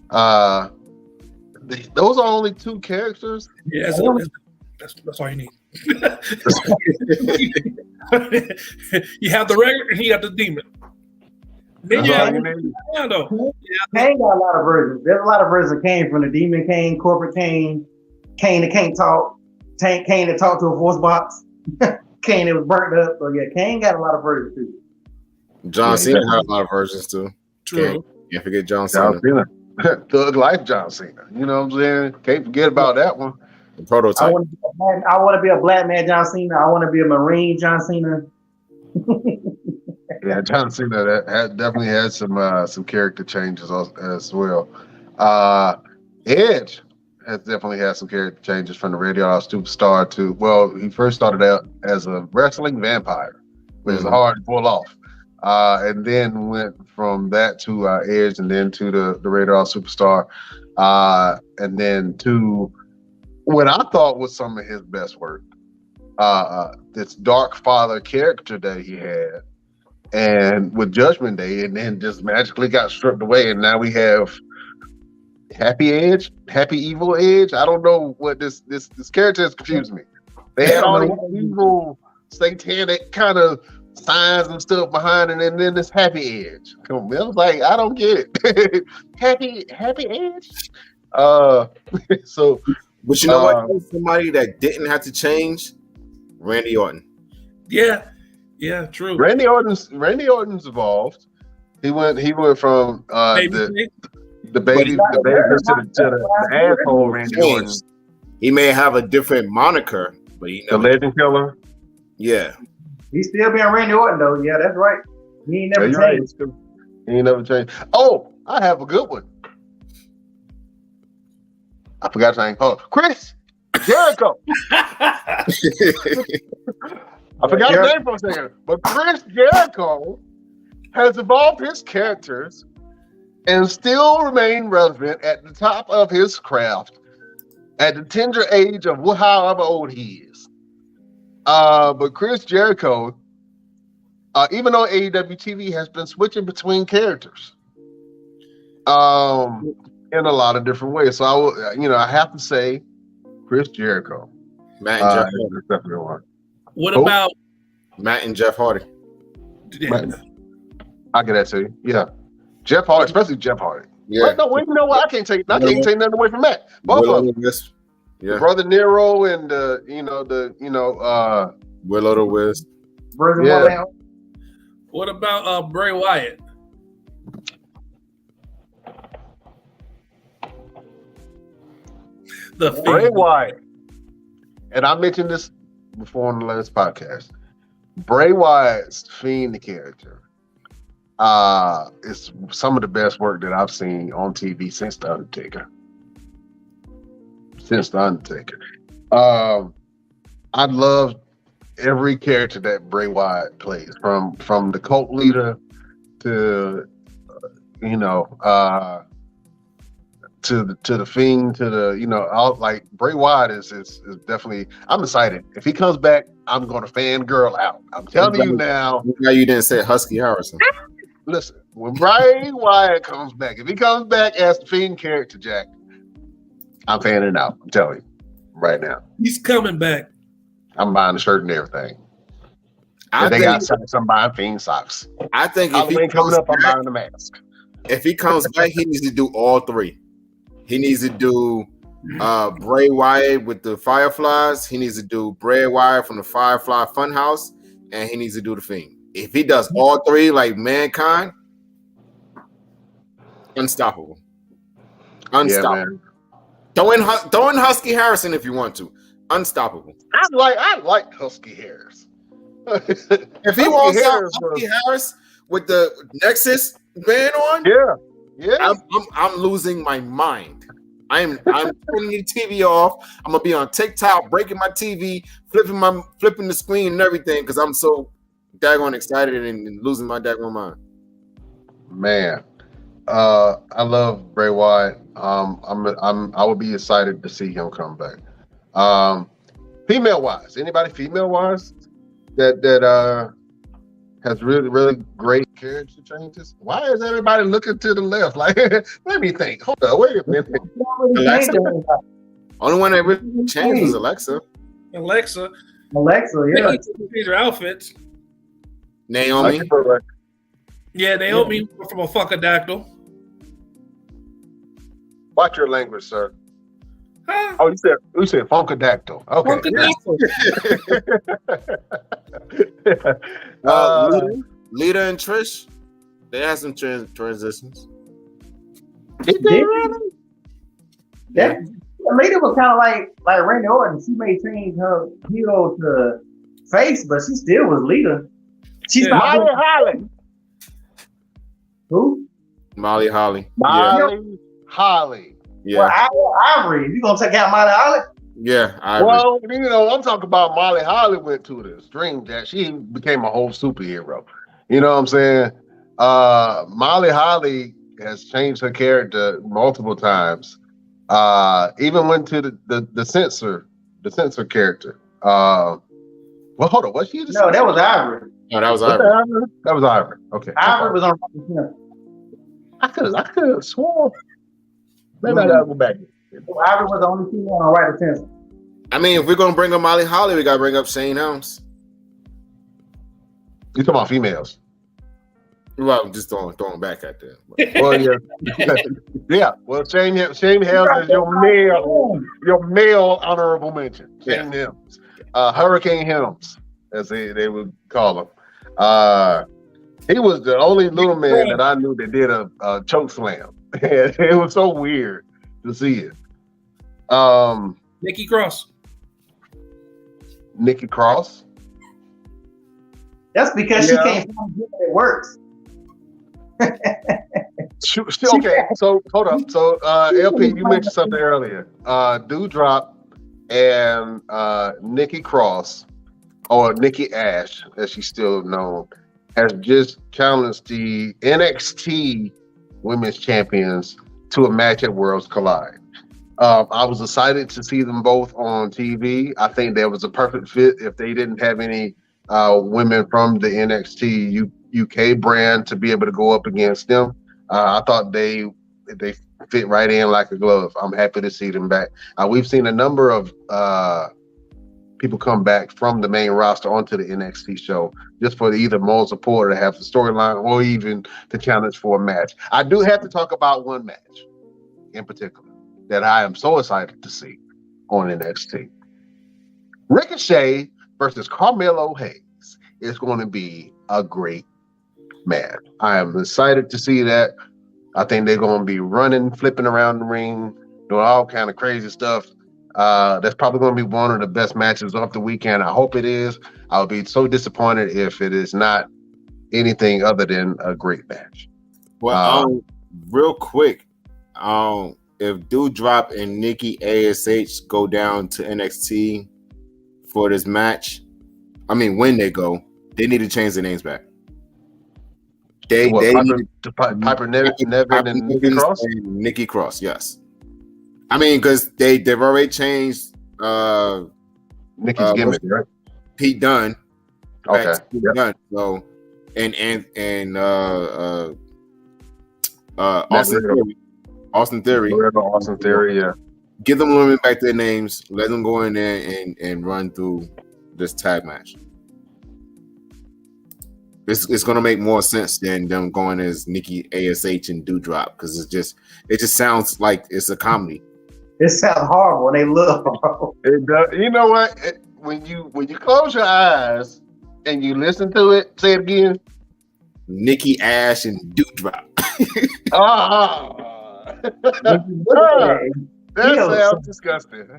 Those are only two characters. Yeah, that's all you need. You have the record, and he got the Demon. Then you have Orlando. Kane got a lot of versions. There's a lot of versions of Kane, from the Demon Kane, Corporate Kane, Kane that can't talk, Kane that talked to a voice box, Kane that was burnt up. So yeah, Kane got a lot of versions too. John Cena had a lot of versions too. True. Can't forget John Cena. Thug Life John Cena. You know what I'm saying? Can't forget about that one. The prototype. I want to be a black man John Cena. I want to be a Marine John Cena. Yeah, John Cena definitely had some character changes as well. Edge has definitely had some character changes from the Radio Superstar to, well, he first started out as a wrestling vampire, which is hard to pull off. And then went from that to Edge, and then to the Radio Superstar, and then to what I thought was some of his best work. This Dark Father character that he had, and with Judgment Day, and then just magically got stripped away, and now we have Happy Evil Edge. I don't know what this character has confused me. They had all these evil, satanic kind of signs and stuff behind it, and then this Happy Edge. Come on, I was like, I don't get it. Happy Edge. So, but you know what? Somebody that didn't have to change, Randy Orton. Yeah, true. Randy Orton's evolved. He went from the baby to the asshole Randy Orton. He may have a different moniker but he The never. Legend Killer. Yeah, He's still being Randy Orton though. Yeah, that's right. He ain't never Yeah, you're right. changed. He ain't never changed. Oh, I have a good one. I forgot his name. Oh, Chris Jericho. I forgot his name for a second. But Chris Jericho has evolved his characters and still remain relevant at the top of his craft at the tender age of however old he is. But Chris Jericho, even though AEW TV has been switching between characters, in a lot of different ways. So I have to say, Chris Jericho. Matt and Jeff Hardy. is definitely one. What Who? about? Matt and Jeff Hardy. Yeah, I'll get that to you. Yeah, Jeff Hardy, especially Jeff Hardy. Yeah, But no, you know what? I can't take nothing away from Matt. Both Willow of them. the Wisp. Yeah, Brother Nero and Willow the Wisp. Virgin Yeah. Mobile. what about Bray Wyatt? The Bray Fiend. Wyatt. And I mentioned this before on the last podcast. Bray Wyatt's Fiend character is some of the best work that I've seen on TV since The Undertaker. I love every character that Bray Wyatt plays, from the cult leader to to the Fiend, to the all, like Bray Wyatt is definitely. I'm excited. If he comes back, I'm gonna fangirl out. I'm telling you now. Now you didn't say Husky Harrison. Listen, when Bray Wyatt comes back, if he comes back as the Fiend character, Jack, I'm fanning out. I'm telling you right now. He's coming back. I'm buying the shirt and everything. I If they think, got socks, I'm buying Fiend socks. I think if he Halloween coming comes up, I'm back, buying the mask. if he comes back, he needs to do all three. He needs to do Bray Wyatt with the Fireflies. He needs to do Bray Wyatt from the Firefly Funhouse, and he needs to do the Fiend. If he does all three, like Mankind, unstoppable. Unstoppable. Yeah, Throw in Husky Harrison if you want to. Unstoppable. I like Husky Harris. If he walks out Husky Harris with the Nexus band on, yeah. I'm losing my mind. I'm turning the TV off. I'm gonna be on TikTok, breaking my TV, flipping the screen and everything because I'm so daggone excited and losing my daggone mind. Man, I love Bray Wyatt. I would be excited to see him come back. Female wise, anybody female wise that has really great character changes? Why is everybody looking to the left? Like, let me think. Hold on, wait a minute. Alexa. Only one that really changed was Alexa. Alexa, Yeah. they change her outfits. Naomi. Yeah, Naomi from a Funkadactyl. Watch your language, sir. Huh? Oh, you said Funkadactyl. Okay. Funkadactyl. Lita and Trish, they had some transitions. Did they really? That Lita was kind of like Randy Orton. She may change her heel to face, but she still was Lita. She's Yeah. not Molly Holly. who? Molly Holly. Molly Holly. Yeah. Well, Ivory. You gonna take out Molly Holly? Yeah. Well, I'm talking about Molly Holly went to the extreme, Jack. She became a whole superhero. You know what I'm saying? Molly Holly has changed her character multiple times. Even went to the censor character. Well, hold on. Was she? No, that was Ivory. No, that was Was Ivory. that Ivory? That was Ivory. Okay. Ivory was on the I could have sworn. Maybe I gotta go back. Ivory was the only female on right attention. I mean, if we're gonna bring up Molly Holly, we gotta bring up Shane Helms. You talking about females? Well, I'm just throwing back at them. Well, yeah, yeah. Well, Shane Helms is your male honorable mention. Shane Helms, Hurricane Helms, as they would call him. He was the only little man that I knew that did a choke slam. It was so weird to see it. Nikki Cross. Nikki Cross. That's because Yeah. she can't find it that works. Okay, so hold up. So LP, you mentioned something earlier. Doudrop and Nikki Cross, or Nikki Ash, as she's still known, has just challenged the NXT Women's Champions to a match at Worlds Collide. I was excited to see them both on TV. I think that was a perfect fit if they didn't have any women from the NXT UK brand to be able to go up against them. I thought they fit right in like a glove. I'm happy to see them back. We've seen a number of people come back from the main roster onto the NXT show just for either more support or have the storyline or even to challenge for a match. I do have to talk about one match in particular that I am so excited to see on NXT. Ricochet versus Carmelo Hayes is going to be a great match. I am excited to see that. I think they're going to be running, flipping around the ring, doing all kind of crazy stuff. That's probably going to be one of the best matches of the weekend. I hope it is. I'll be so disappointed if it is not anything other than a great match. Well, real quick, if Doudrop and Nikki ASH go down to NXT for this match, when they go, they need to change their names back. Piper Nevin and Nikki Cross? And Nikki Cross, yes. Because they've already changed Nikki's gimmick, right? Pete Dunne. Okay. Pete Dunne. So Austin Theory. Austin Theory, yeah. Give them women back their names. Let them go in there and run through this tag match. It's going to make more sense than them going as Nikki ASH and Doudrop, because it just sounds like it's a comedy. It sounds horrible and they look horrible. It does. You know what? When you close your eyes and you listen to it, say it again. Nikki Ash and Doudrop. That sounds disgusting.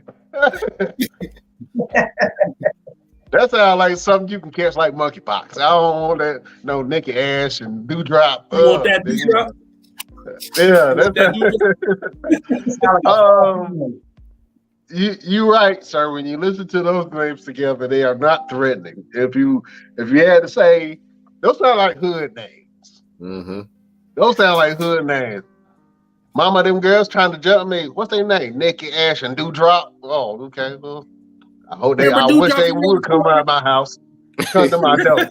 That sounds like something you can catch like monkeypox. I don't want that. No, Nikki Ash and Doudrop. You want that Doudrop? Yeah, you're right, sir. When you listen to those names together, they are not threatening. If you had to say, those sound like hood names. Mm-hmm. Those sound like hood names. Mama, them girls trying to jump me. What's their name? Nikki Ash and Doudrop. Oh, okay. Well, I wish they would come by my house. Come to my door.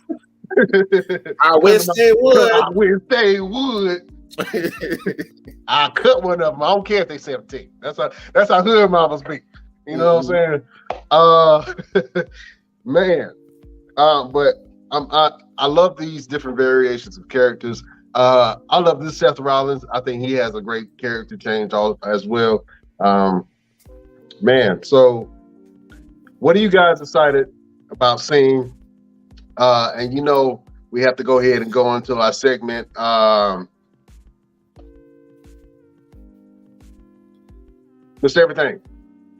I wish they would. I wish they would. I'll cut one of them. I don't care if they 17. That's how hood mamas be. You know what I'm saying? Man. But I love these different variations of characters. I love this Seth Rollins. I think he has a great character change as well. Man, so what are you guys excited about seeing? And we have to go ahead and go into our segment. Mr. Everything.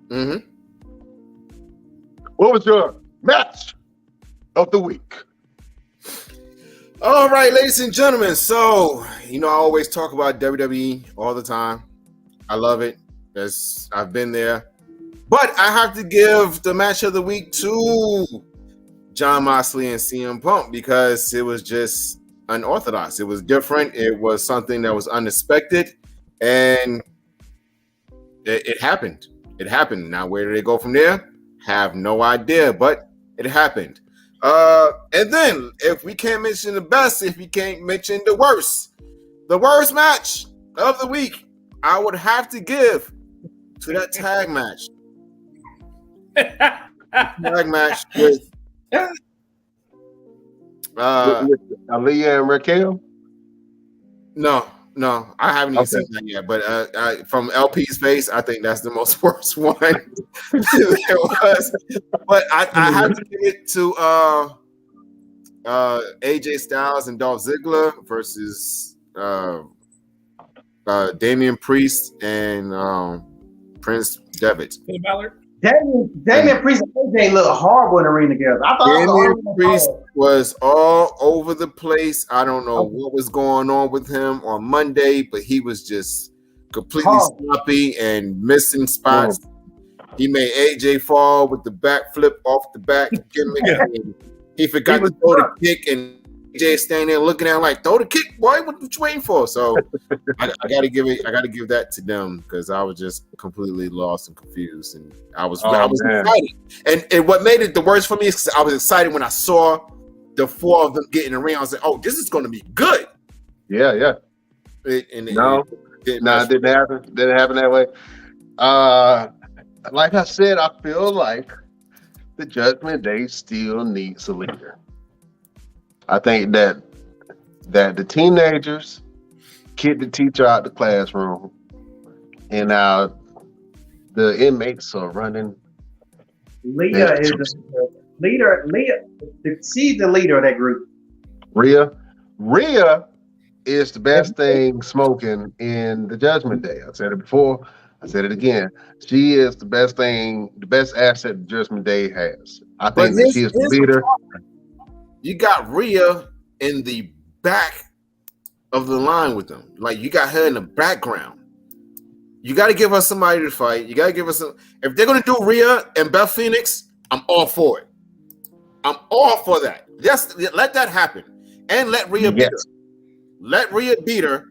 Mm-hmm. What was your match of the week? All right, ladies and gentlemen. So, I always talk about WWE all the time. I love it. I've been there. But I have to give the match of the week to Jon Moxley and CM Punk because it was just unorthodox. It was different. It was something that was unexpected. And it happened. It happened. Now, where did it go from there? Have no idea, but it happened. And then, if we can't mention the best, if we can't mention the worst match of the week, I would have to give to that tag match. Tag match with Aaliyah and Raquel? No, I haven't even seen that yet. But from LP's face, I think that's the most worst one there was. But I have to give it to AJ Styles and Dolph Ziggler versus Damian Priest and Prince Devitt. Finn Balor? Damian Priest and AJ look horrible in the ring together. I thought Damian Priest was all over the place. I don't know what was going on with him on Monday, but he was just completely sloppy and missing spots. He made AJ fall with the backflip off the back gimmick. He forgot to throw the kick, and AJ standing there looking at him like, "Throw the kick, boy! What you waiting for?" So I gotta give that to them because I was just completely lost and confused, and I was excited. And what made it the worst for me is I was excited when I saw the four of them getting in the ring. I was like, "Oh, this is going to be good." Yeah. It didn't happen. Didn't happen that way. Like I said, I feel like the Judgment Day still needs a leader. I think that the teenagers kicked the teacher out the classroom, and now the inmates are running. Leah is the leader. She's the leader of that group. Rhea is the best thing smoking in the Judgment Day. I said it before. I said it again. She is the best thing, the best asset the Judgment Day has. I think that she is the leader. You got Rhea in the back of the line with them. Like, you got her in the background. You got to give her somebody to fight. You got to give her some. If they're going to do Rhea and Beth Phoenix, I'm all for it. I'm all for that. Just let that happen. And let Rhea beat her. Let Rhea beat her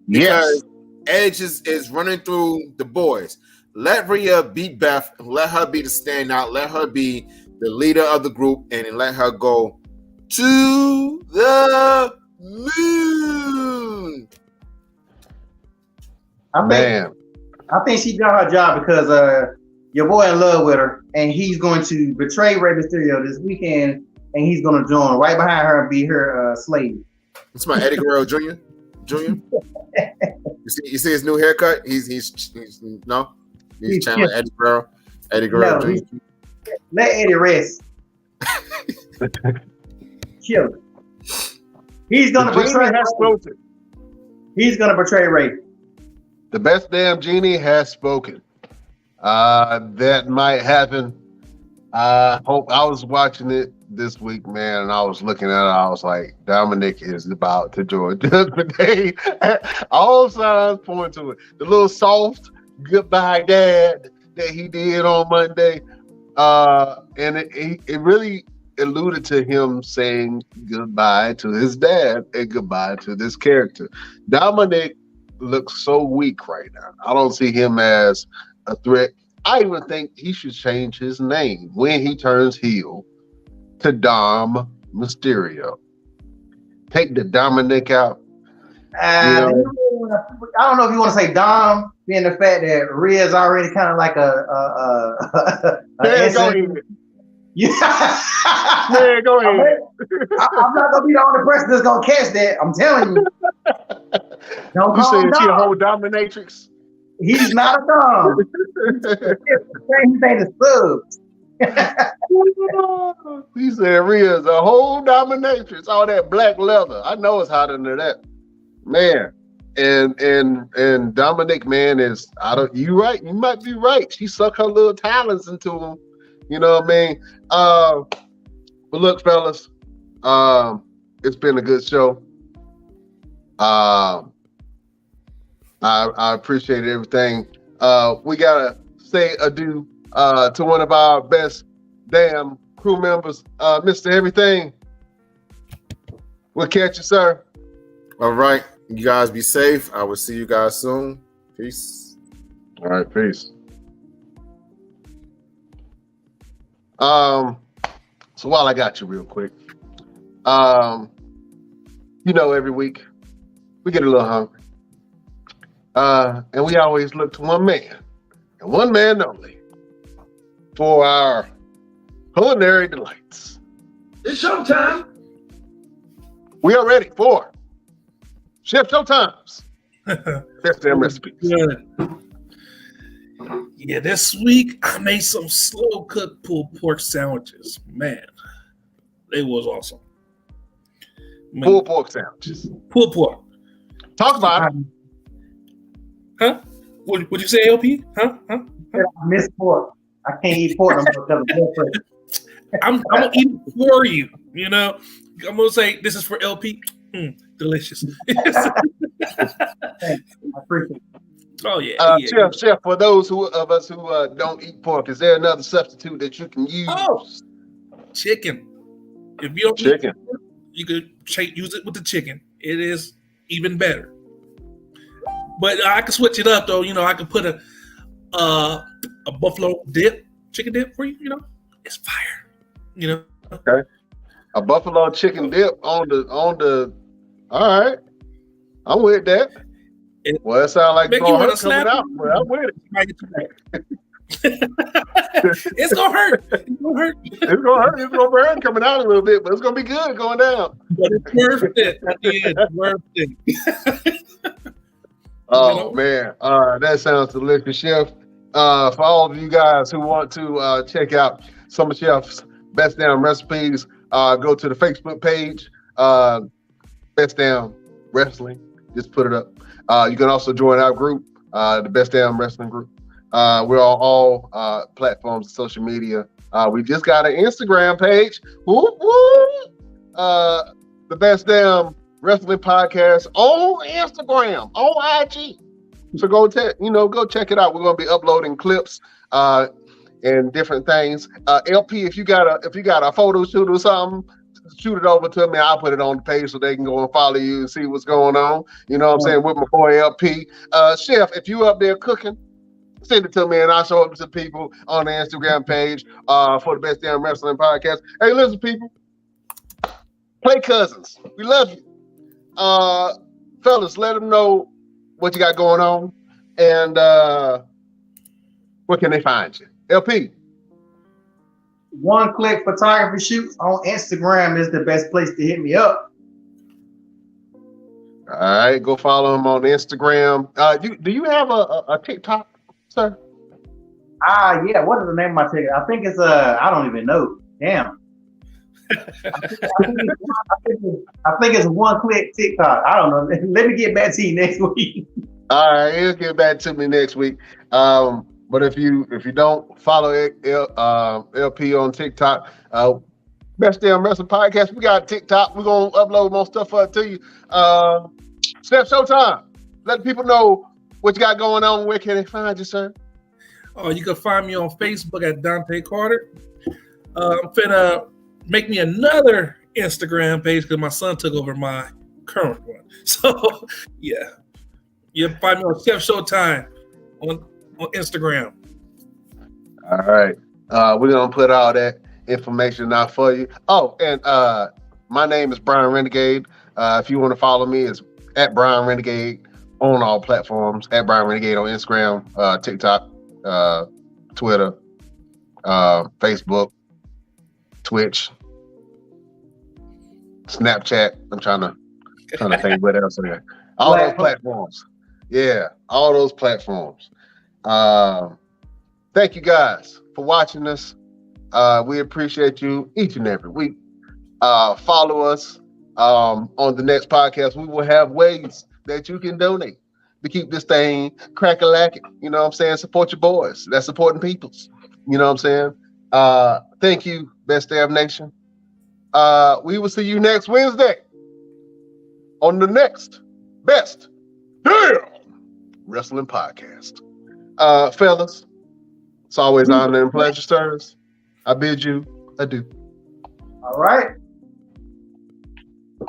because Edge is running through the boys. Let Rhea beat Beth. Let her be the standout. Let her be the leader of the group, and then let her go to the moon. I think she done her job because your boy in love with her, and he's going to betray Rey Mysterio this weekend, and he's going to join right behind her and be her slave. It's my Eddie Guerrero Jr. You see his new haircut? He's channeling Eddie Guerrero. Eddie Guerrero Jr. Let Eddie rest. Kill him. He's gonna betray. He's gonna betray Rey. The best damn genie has spoken. That might happen. I was watching it this week, man, and I was looking at it. I was like, Dominic is about to join Judgment Day. All signs point to it. The little soft goodbye dad that he did on Monday, and it really alluded to him saying goodbye to his dad and goodbye to this character. Dominic looks so weak right now. I don't see him as a threat. I even think he should change his name when he turns heel to Dom Mysterio. Take the Dominic out. I don't know if you want to say Dom, being the fact that Rhea's already kind of like Yeah, go ahead. I'm not gonna be the only person that's gonna catch that. I'm telling you. Don't you call him saying she a Dom. whole dominatrix? He's not a Dom. His name is Subs. He said Rhea's a whole dominatrix. All that black leather. I know it's hotter than that, man. And Dominic, man, is you right. You might be right. She sucked her little talents into him. You know what I mean? But look, fellas, it's been a good show. I appreciate everything. We gotta say adieu to one of our best damn crew members, Mr. Everything. We'll catch you, sir. All right. You guys be safe. I will see you guys soon. Peace. All right, peace. So while I got you real quick, every week we get a little hungry. And we always look to one man, and one man only, for our culinary delights. It's showtime. We are ready for Chef Showtime's best damn recipes. Yeah, this week I made some slow cooked pulled pork sandwiches. Man, they was awesome. Pulled pork sandwiches. Pulled pork. Talk about it. Huh? Would you say LP? Huh? I miss pork. I can't eat pork no more because of blood pressure. I'm gonna eat it for you. You know, I'm gonna say this is for LP. Delicious. Thanks. I appreciate it. Oh yeah, yeah. Chef, for those of us who don't eat pork, is there another substitute that you can use? Oh, chicken. If you don't eat Chicken. pork, you could use it with the chicken. It is even better. But I can switch it up though. You know, I could put a buffalo dip, chicken dip for you. You know, it's fire. You know. Okay. A buffalo chicken dip on the. All right, I'm with that. Well, it sounds like it's gonna hurt coming out. Well, I'm with it. It's gonna hurt. It's gonna hurt. It's gonna hurt. It's gonna burn coming out a little bit, but it's gonna be good going down. But it's worth it at the end. Worth it. Oh man, that sounds delicious, Chef. For all of you guys who want to check out some of Chef's best damn recipes, go to the Facebook page, Best Damn Wrestling. Just put it up. You can also join our group, the Best Damn Wrestling group. We're on all platforms of social media. We just got an Instagram page. Whoop, whoop. The Best Damn Wrestling Podcast on Instagram, on IG. So go check it out. We're gonna be uploading clips and different things. LP, if you got a photo shoot or something, shoot it over to me. I'll put it on the page so they can go and follow you and see what's going on. You know what I'm saying? With my boy LP. Chef, if you up there cooking, send it to me and I'll show it to people on the Instagram page for the Best Damn Wrestling Podcast. Hey, listen, people. Play cousins. We love you. Fellas, let them know what you got going on and where can they find you? LP. One Click Photography Shoots on Instagram is the best place to hit me up. All right, go follow him on Instagram. Do you have a TikTok, sir? Yeah. What is the name of my TikTok? I think it's I don't even know. Damn. I think it's One Click TikTok. I don't know. Let me get back to you next week. All right, he'll get back to me next week. But if you don't follow LP on TikTok, Best Damn Wrestling Podcast, we got TikTok. We're gonna upload more stuff up to you. Steph Showtime. Let the people know what you got going on. Where can they find you, sir? Oh, you can find me on Facebook at Dante Carter. I'm finna make me another Instagram page because my son took over my current one. So yeah, you can find me on Chef Showtime on Instagram. All right. We're going to put all that information out for you. Oh, and my name is Brian Renegade. If you want to follow me, it's at Brian Renegade on all platforms, at Brian Renegade on Instagram, TikTok, Twitter, Facebook, Twitch, Snapchat. I'm trying to think what else in there. All those platforms. Yeah, all those platforms. Thank you guys for watching us. We appreciate you each and every week. Follow us on the next podcast. We will have ways that you can donate to keep this thing crack-a-lacking. You know what I'm saying? Support your boys. That's supporting peoples. You know what I'm saying? Thank you, Best Damn Nation. We will see you next Wednesday on the next Best Damn Wrestling Podcast. Fellas, it's always an honor and pleasure, sirs. I bid you adieu. All right.